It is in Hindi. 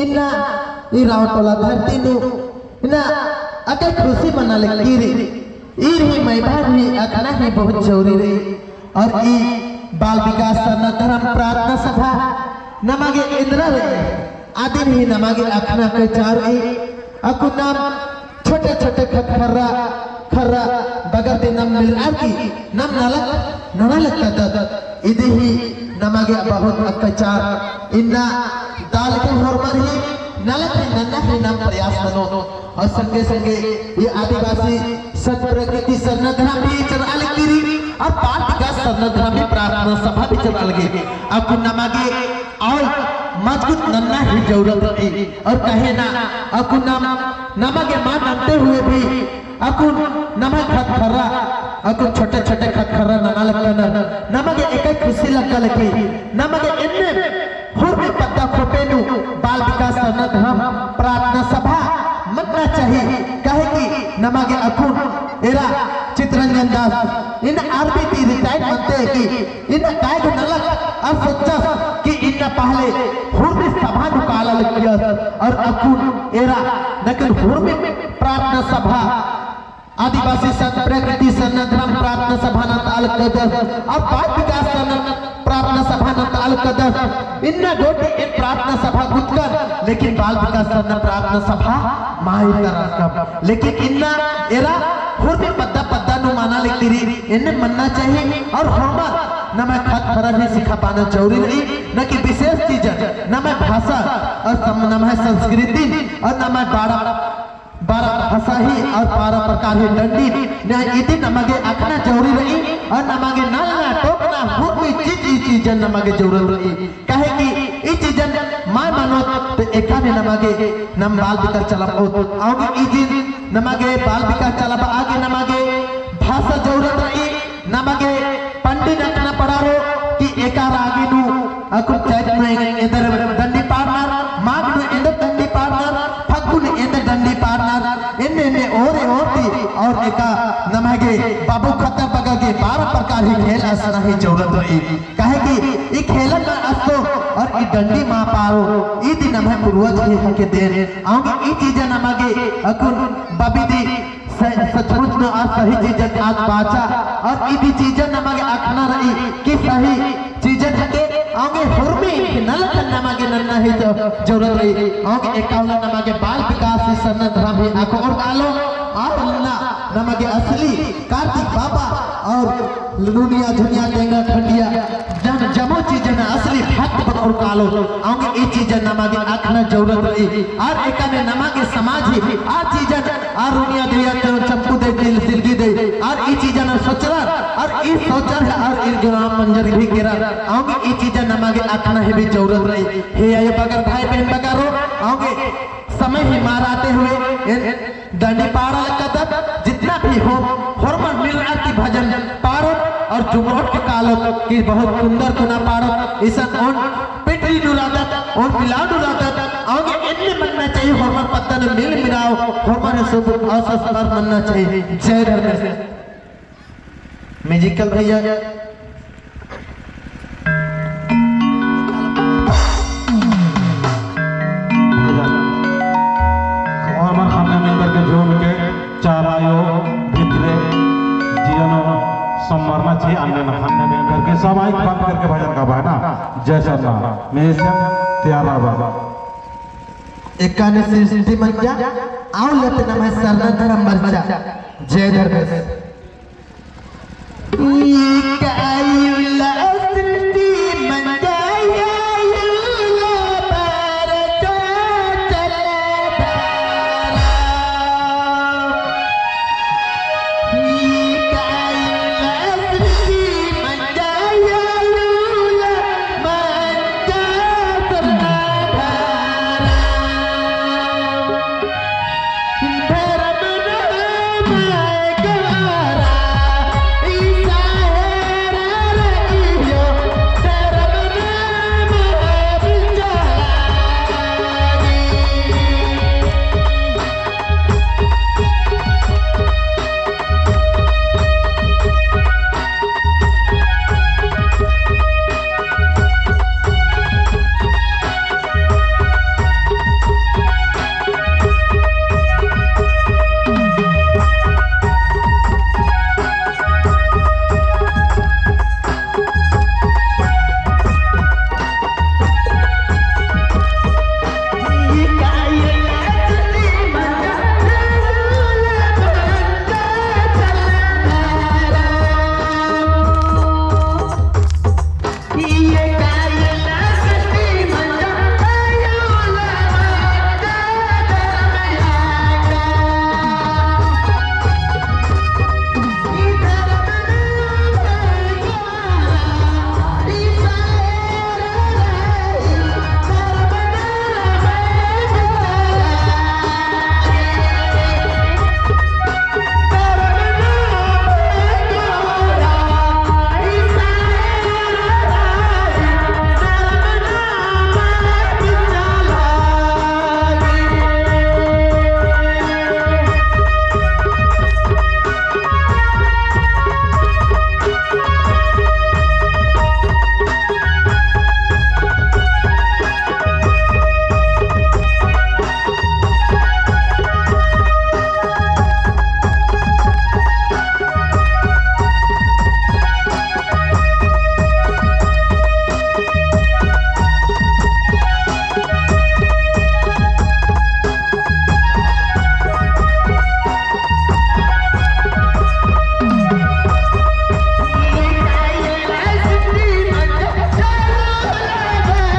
इन्ना ई रावटोला धरती नु इन्ना अके खुशी मना लकीरी ई रही मैं भारी अकना ही बहुत जरूरी रही और ई बाल विकास सरना धर्म प्रार्थना सभा नमागे इंद्रा रे आदिन ही नमागे अखना के चार अकु नाम छोटे छोटे खर्रा खर्रा बगते नम मिल आकी नम नलक तद इदे ही नमागे बहुत अत्याचार इन्ना दाल के हरमर ही नलक नन्ना ही नाम प्रयास बनो और संगे संगे ये आदिवासी सत प्रकृति सरना धर्म भी चल गिरी और बाल विकास सरना धर्म भी प्रार्थना सभा भी चल गई अकु नमागे और मजबूत नन्ना ही जरूरत है और कहे ना अकु नमक मां नमते हुए भी अकु नमक खतखरा अकु छोटे छोटे खतखरा नना लगना नमक एक खुशी लगता लगी नमक इन्ने हुर में पत्ता खोपेनु बाल विकास सरना धर्म प्रार्थना सभा मनना चाहिए कहे कि नमक अकु एरा चित्रंजन दास इन आरबीटी रिटायर्ड बनते हैं कि इन काय को नलक और सोचा कि इन पहले हुर्द सभा निकाला लिया और अकुन एरा लेकिन हुर्द प्रार्थना सभा आदिवासी संत प्रकृति सरना धर्म प्रार्थना सभा न ताल्लुक कदर और बाल विकास सरना प्रार्थना सभा न ताल्लुक कदर इन्ना गोटी इन प्रार्थना सभा गुटकर लेकिन बाल विकास सरना प्रार्थना सभा माही तरह लेकिन इन्ना एरा हुर्द पद्दा पद्दा नु माना लिखती इन्हें मनना चाहिए और हरबार न मैं खत खरा भी सिखा पाना जरूरी नहीं न कि विशेष चीज न मैं भाषा और न मैं संस्कृति और न मैं बारह भाषा ही और 12 प्रकार ही दंडी न इति नमगे अखना जरूरी रही और नमगे नालना टोकना हर कोई चीज नमगे जरूरत रही कहे कि ई चीज माय मानो तो एका ने नमगे नम बाल विकास चला आगे ई चीज नमगे बाल विकास चला आगे नमगे भाषा जरूरत रही नमगे पंडित अकना पढ़ा रो कि एकार आगे नु अकु चैत में इधर दंडी पार्टनर माग नु इधर दंडी पार्टनर फगुन इधर दंडी पार्टनर इन्ने ओरे होती और एका नमगे बाबू खत्ता बगा के 12 प्रकार ही खेल असना ही जरूरत रही कहे कि ई खेलन में असो और ई दंडी मा पारो ई दिन नमः पूर्वज ही के देन आगे ई चीज नमगे अकु बबीदी सचमुच में आज सही चीज आज बाचा और इदी चीज नमगे अखना रही कि सही चीज हके आगे हुरमी नलक नमगे नन्ना ही जरूरत रही आगे एकाउन नमगे बाल विकास सरना धर्म ही आको और गालो और नन्ना नमगे असली कार्तिक बाबा और लुनिया दुनिया तेंगा खंडिया जन जमो चीज न असली भक्त और कालो आगे ई चीज नमगे अखना जरूरत रही और एकाने नमगे समाज ही आ चीज आ रुनिया दिया चप्पू दे दिल सिरगी दे और ई चीज न सोचरा और ई सोचर है और ई ग्राम मंजर भी गिरा आगे ई चीज नमगे अखना है भी जरूरत रही हे आए बगर भाई बहन बगारो आगे समय ही माराते हुए दंडी पारा कदम जितना भी हो हरमन मिल आती भजन पारो और जुमरोट के कालो की बहुत सुंदर गुना पारो इस ऑन पिटरी नुरादत और मिला नुरादत आगे इतने मनना चाहिए हरमन पत्तन मिल मिलाओ हरमन सब असर मनना चाहिए जय धर्म म्यूजिकल भैया सम्मानना चाहिए अन्य खाने में करके सब आई बंद करके भजन का भाई ना जय सरना म्यूजियम तैयार रहा एकाने सृष्टि मंजा आओ लेते नाम है सरना धर्म मंजा जय धर्म